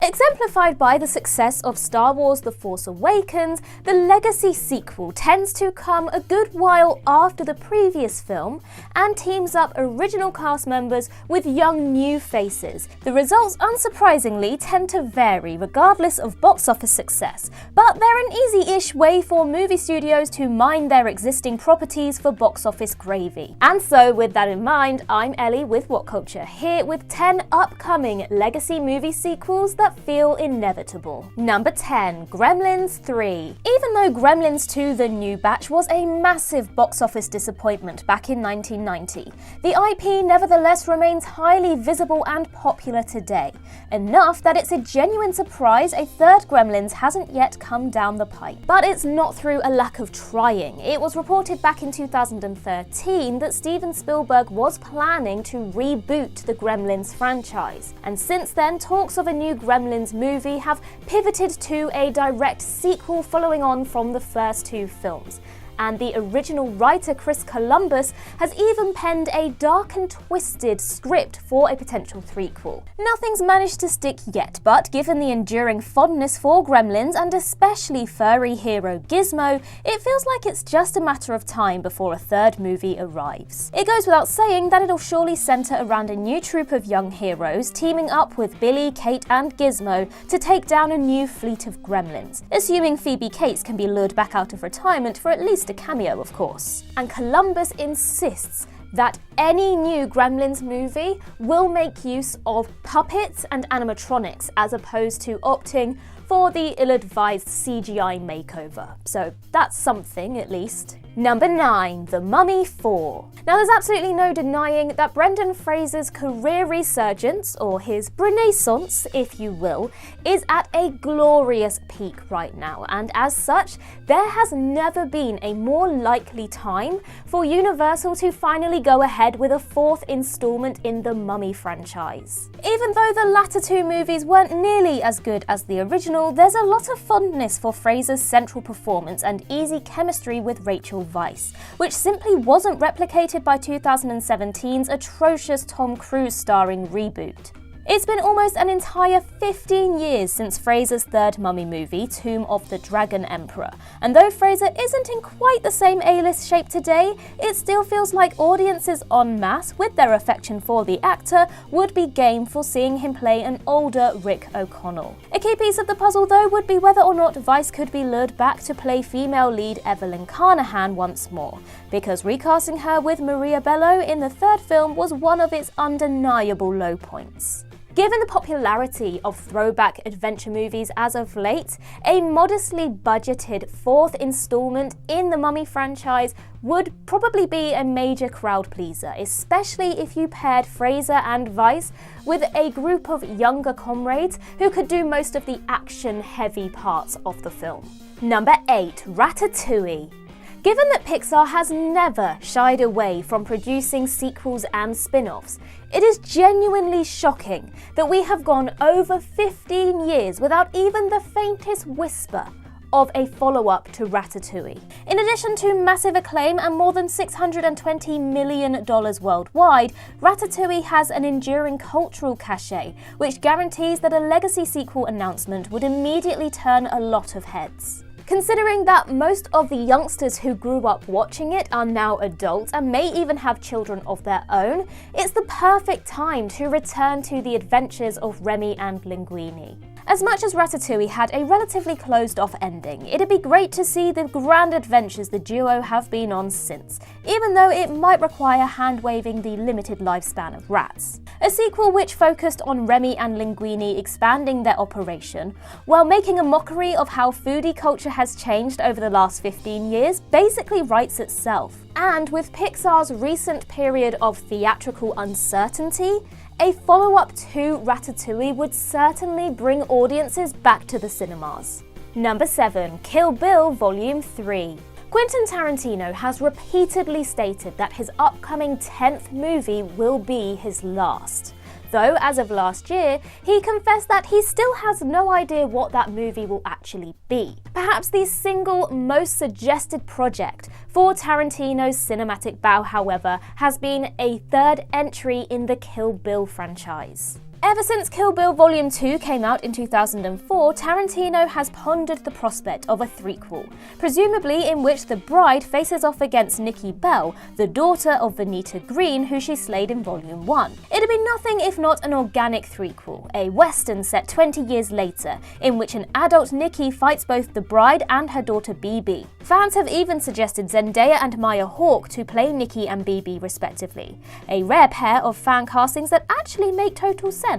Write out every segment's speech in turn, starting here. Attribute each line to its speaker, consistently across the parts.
Speaker 1: Exemplified by the success of Star Wars: The Force Awakens, the Legacy sequel tends to come a good while after the previous film and teams up original cast members with young new faces. The results, unsurprisingly, tend to vary regardless of box office success, but they're an easy-ish way for movie studios to mine their existing properties for box office gravy. And so, with that in mind, I'm Ellie with What Culture, here with 10 upcoming Legacy movie sequels that feel inevitable. Number 10. Gremlins 3. Even though Gremlins 2: The New Batch was a massive box office disappointment back in 1990, the IP nevertheless remains highly visible and popular today, enough that it's a genuine surprise a third Gremlins hasn't yet come down the pipe. But it's not through a lack of trying. It was reported back in 2013 that Steven Spielberg was planning to reboot the Gremlins franchise, and since then talks of a new Gremlins movie have pivoted to a direct sequel following on from the first two films. And the original writer Chris Columbus has even penned a dark and twisted script for a potential threequel. Nothing's managed to stick yet, but given the enduring fondness for Gremlins and especially furry hero Gizmo, it feels like it's just a matter of time before a third movie arrives. It goes without saying that it'll surely centre around a new troupe of young heroes teaming up with Billy, Kate and Gizmo to take down a new fleet of gremlins, assuming Phoebe Cates can be lured back out of retirement for at least a cameo, of course. And Columbus insists that any new Gremlins movie will make use of puppets and animatronics as opposed to opting for the ill-advised CGI makeover. So that's something, at least. Number 9. The Mummy 4. Now there's absolutely no denying that Brendan Fraser's career resurgence, or his renaissance if you will, is at a glorious peak right now, and as such, there has never been a more likely time for Universal to finally go ahead with a fourth installment in the Mummy franchise. Even though the latter two movies weren't nearly as good as the original, there's a lot of fondness for Fraser's central performance and easy chemistry with Rachel Weisz, which simply wasn't replicated by 2017's atrocious Tom Cruise starring reboot. It's been almost an entire 15 years since Fraser's third Mummy movie, Tomb of the Dragon Emperor, and though Fraser isn't in quite the same A-list shape today, it still feels like audiences en masse, with their affection for the actor, would be game for seeing him play an older Rick O'Connell. A key piece of the puzzle though would be whether or not Weisz could be lured back to play female lead Evelyn Carnahan once more, because recasting her with Maria Bello in the third film was one of its undeniable low points. Given the popularity of throwback adventure movies as of late, a modestly budgeted fourth installment in the Mummy franchise would probably be a major crowd pleaser, especially if you paired Fraser and Weisz with a group of younger comrades who could do most of the action-heavy parts of the film. Number 8. Ratatouille. Given that Pixar has never shied away from producing sequels and spin-offs, it is genuinely shocking that we have gone over 15 years without even the faintest whisper of a follow-up to Ratatouille. In addition to massive acclaim and more than $620 million worldwide, Ratatouille has an enduring cultural cachet, which guarantees that a legacy sequel announcement would immediately turn a lot of heads. Considering that most of the youngsters who grew up watching it are now adults and may even have children of their own, it's the perfect time to return to the adventures of Remy and Linguini. As much as Ratatouille had a relatively closed-off ending, it'd be great to see the grand adventures the duo have been on since, even though it might require hand-waving the limited lifespan of rats. A sequel which focused on Remy and Linguini expanding their operation, while making a mockery of how foodie culture has changed over the last 15 years, basically writes itself. And with Pixar's recent period of theatrical uncertainty, a follow-up to Ratatouille would certainly bring audiences back to the cinemas. Number 7. Kill Bill Volume 3. Quentin Tarantino has repeatedly stated that his upcoming 10th movie will be his last. Though, as of last year, he confessed that he still has no idea what that movie will actually be. Perhaps the single most suggested project for Tarantino's cinematic bow, however, has been a third entry in the Kill Bill franchise. Ever since Kill Bill Volume 2 came out in 2004, Tarantino has pondered the prospect of a threequel, presumably in which the bride faces off against Nikki Bell, the daughter of Vernita Green, who she slayed in Volume 1. It'd be nothing if not an organic threequel, a western set 20 years later, in which an adult Nikki fights both the bride and her daughter BB. Fans have even suggested Zendaya and Maya Hawke to play Nikki and BB respectively, a rare pair of fan castings that actually make total sense.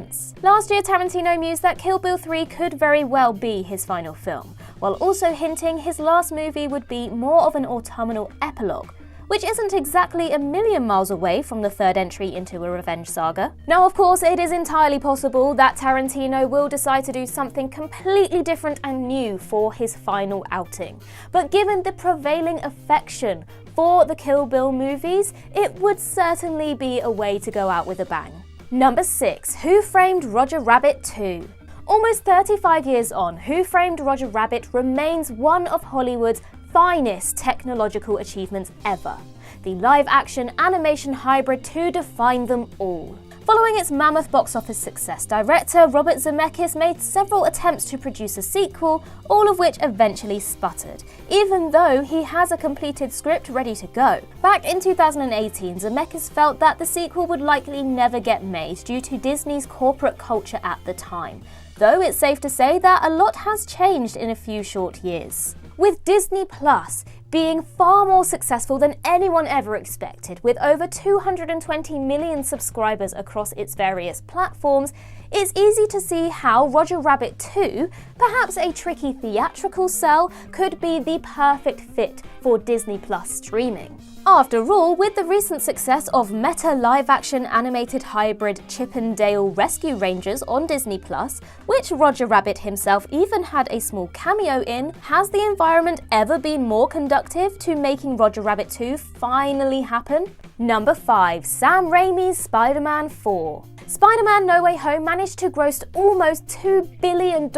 Speaker 1: Last year, Tarantino mused that Kill Bill 3 could very well be his final film, while also hinting his last movie would be more of an autumnal epilogue, which isn't exactly a million miles away from the third entry into a revenge saga. Now, of course, it is entirely possible that Tarantino will decide to do something completely different and new for his final outing. But given the prevailing affection for the Kill Bill movies, it would certainly be a way to go out with a bang. Number 6. Who Framed Roger Rabbit 2? Almost 35 years on, Who Framed Roger Rabbit remains one of Hollywood's finest technological achievements ever. The live-action animation hybrid to define them all. Following its mammoth box office success, director Robert Zemeckis made several attempts to produce a sequel, all of which eventually sputtered, even though he has a completed script ready to go. Back in 2018, Zemeckis felt that the sequel would likely never get made due to Disney's corporate culture at the time, though it's safe to say that a lot has changed in a few short years. With Disney Plus being far more successful than anyone ever expected, with over 220 million subscribers across its various platforms, it's easy to see how Roger Rabbit 2, perhaps a tricky theatrical sell, could be the perfect fit for Disney Plus streaming. After all, with the recent success of meta live-action animated hybrid Chip 'n Dale Rescue Rangers on Disney Plus, which Roger Rabbit himself even had a small cameo in, has the environment ever been more conducive to making Roger Rabbit 2 finally happen? Number 5. Sam Raimi's Spider-Man 4. Spider-Man No Way Home managed to gross almost $2 billion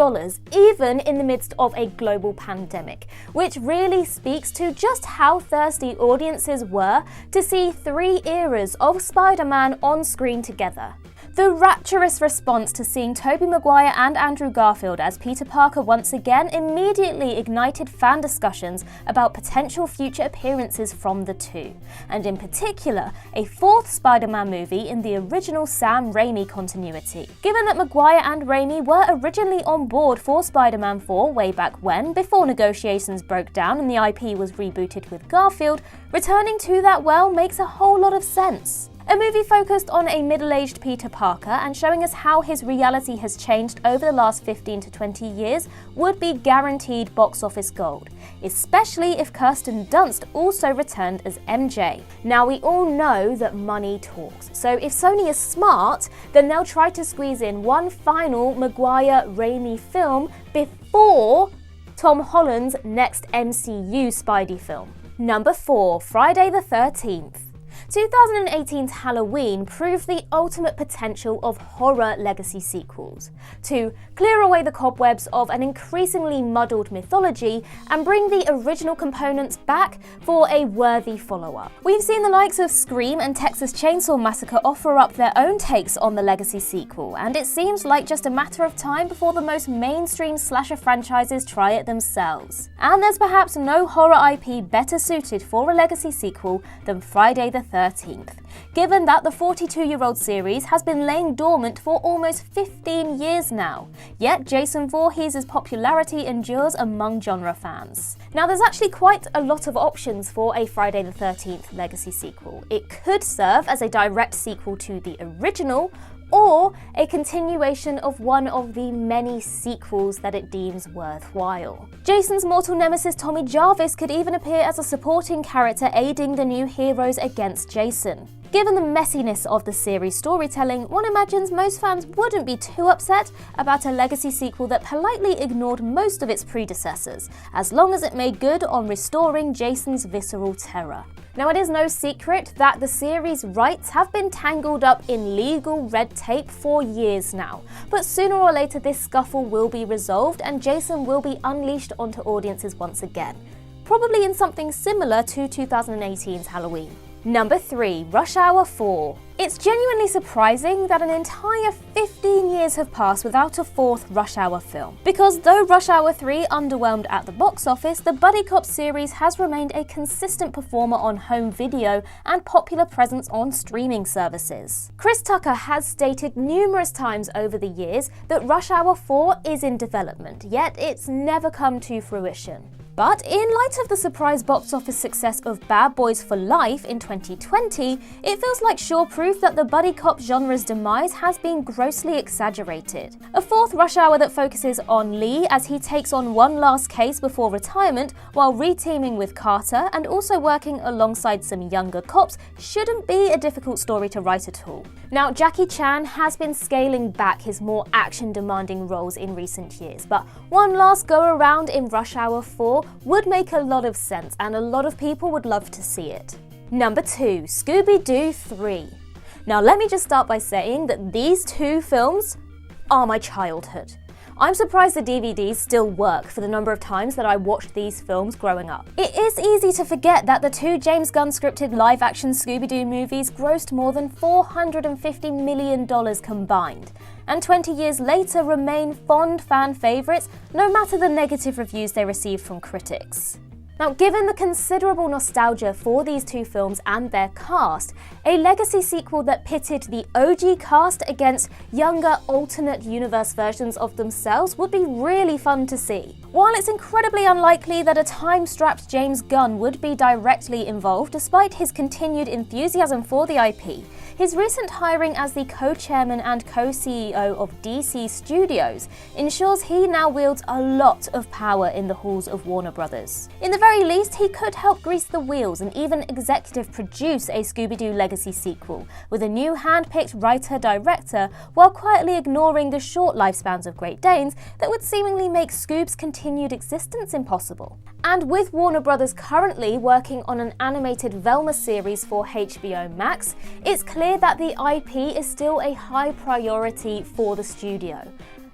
Speaker 1: even in the midst of a global pandemic, which really speaks to just how thirsty audiences were to see 3 eras of Spider-Man on screen together. The rapturous response to seeing Tobey Maguire and Andrew Garfield as Peter Parker once again immediately ignited fan discussions about potential future appearances from the two, and in particular, a 4th Spider-Man movie in the original Sam Raimi continuity. Given that Maguire and Raimi were originally on board for Spider-Man 4 way back when, before negotiations broke down and the IP was rebooted with Garfield, returning to that well makes a whole lot of sense. A movie focused on a middle-aged Peter Parker and showing us how his reality has changed over the last 15 to 20 years would be guaranteed box office gold, especially if Kirsten Dunst also returned as MJ. Now, we all know that money talks, so if Sony is smart, then they'll try to squeeze in one final Maguire-Raimi film before Tom Holland's next MCU Spidey film. Number 4. Friday the 13th. 2018's Halloween proved the ultimate potential of horror legacy sequels, to clear away the cobwebs of an increasingly muddled mythology and bring the original components back for a worthy follow-up. We've seen the likes of Scream and Texas Chainsaw Massacre offer up their own takes on the legacy sequel, and it seems like just a matter of time before the most mainstream slasher franchises try it themselves. And there's perhaps no horror IP better suited for a legacy sequel than Friday the 13th, given that the 42-year-old series has been laying dormant for almost 15 years now, yet Jason Voorhees' popularity endures among genre fans. Now, there's actually quite a lot of options for a Friday the 13th legacy sequel. It could serve as a direct sequel to the original, or a continuation of one of the many sequels that it deems worthwhile. Jason's mortal nemesis Tommy Jarvis could even appear as a supporting character aiding the new heroes against Jason. Given the messiness of the series' storytelling, one imagines most fans wouldn't be too upset about a legacy sequel that politely ignored most of its predecessors, as long as it made good on restoring Jason's visceral terror. Now, it is no secret that the series' rights have been tangled up in legal red tape for years now, but sooner or later this scuffle will be resolved and Jason will be unleashed onto audiences once again, probably in something similar to 2018's Halloween. Number 3. Rush Hour 4. It's genuinely surprising that an entire 15 years have passed without a fourth Rush Hour film. Because though Rush Hour 3 underwhelmed at the box office, the Buddy Cop series has remained a consistent performer on home video and popular presence on streaming services. Chris Tucker has stated numerous times over the years that Rush Hour 4 is in development, yet it's never come to fruition. But in light of the surprise box office success of Bad Boys for Life in 2020, it feels like sure proof that the buddy cop genre's demise has been grossly exaggerated. A fourth Rush Hour that focuses on Lee as he takes on one last case before retirement while reteaming with Carter and also working alongside some younger cops shouldn't be a difficult story to write at all. Now, Jackie Chan has been scaling back his more action-demanding roles in recent years, but one last go-around in Rush Hour 4 would make a lot of sense and a lot of people would love to see it. Number 2. Scooby-Doo 3. Now let me just start by saying that these two films are my childhood. I'm surprised the DVDs still work for the number of times that I watched these films growing up. It is easy to forget that the two James Gunn scripted live-action Scooby-Doo movies grossed more than $450 million combined, and 20 years later remain fond fan favourites no matter the negative reviews they receive from critics. Now, given the considerable nostalgia for these two films and their cast, a legacy sequel that pitted the OG cast against younger alternate universe versions of themselves would be really fun to see. While it's incredibly unlikely that a time-strapped James Gunn would be directly involved despite his continued enthusiasm for the IP, his recent hiring as the co-chairman and co-CEO of DC Studios ensures he now wields a lot of power in the halls of Warner Brothers. In the very least, he could help grease the wheels and even executive produce a Scooby-Doo legacy sequel with a new hand-picked writer-director while quietly ignoring the short lifespans of Great Danes that would seemingly make Scoob's continued existence impossible. And with Warner Brothers currently working on an animated Velma series for HBO Max, it's clear that the IP is still a high priority for the studio.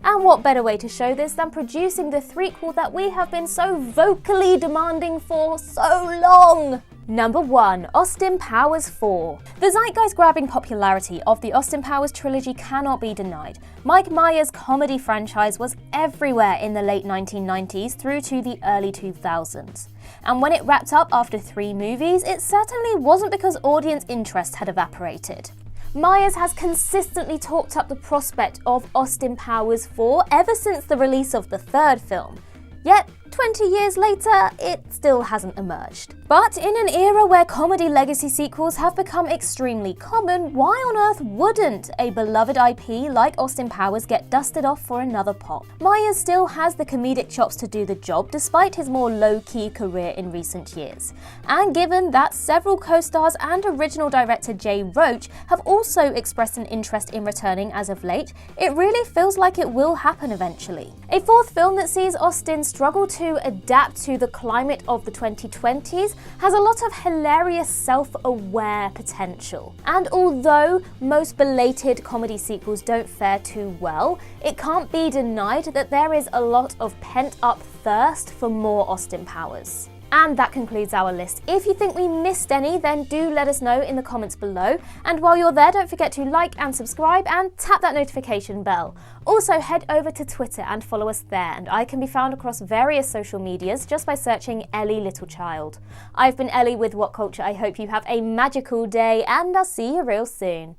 Speaker 1: And what better way to show this than producing the threequel that we have been so vocally demanding for so long? Number 1. Austin Powers 4. The zeitgeist-grabbing popularity of the Austin Powers trilogy cannot be denied. Mike Myers' comedy franchise was everywhere in the late 1990s through to the early 2000s. And when it wrapped up after 3 movies, it certainly wasn't because audience interest had evaporated. Myers has consistently talked up the prospect of Austin Powers 4 ever since the release of the 3rd film. Yet, 20 years later, it still hasn't emerged. But in an era where comedy legacy sequels have become extremely common, why on earth wouldn't a beloved IP like Austin Powers get dusted off for another pop? Myers still has the comedic chops to do the job despite his more low-key career in recent years. And given that several co-stars and original director Jay Roach have also expressed an interest in returning as of late, it really feels like it will happen eventually. A 4th film that sees Austin struggle to adapt to the climate of the 2020s has a lot of hilarious self-aware potential. And although most belated comedy sequels don't fare too well, it can't be denied that there is a lot of pent-up thirst for more Austin Powers. And that concludes our list. If you think we missed any, then do let us know in the comments below. And while you're there, don't forget to like and subscribe and tap that notification bell. Also, head over to Twitter and follow us there, and I can be found across various social medias just by searching Ellie Littlechild. I've been Ellie with What Culture. I hope you have a magical day, and I'll see you real soon.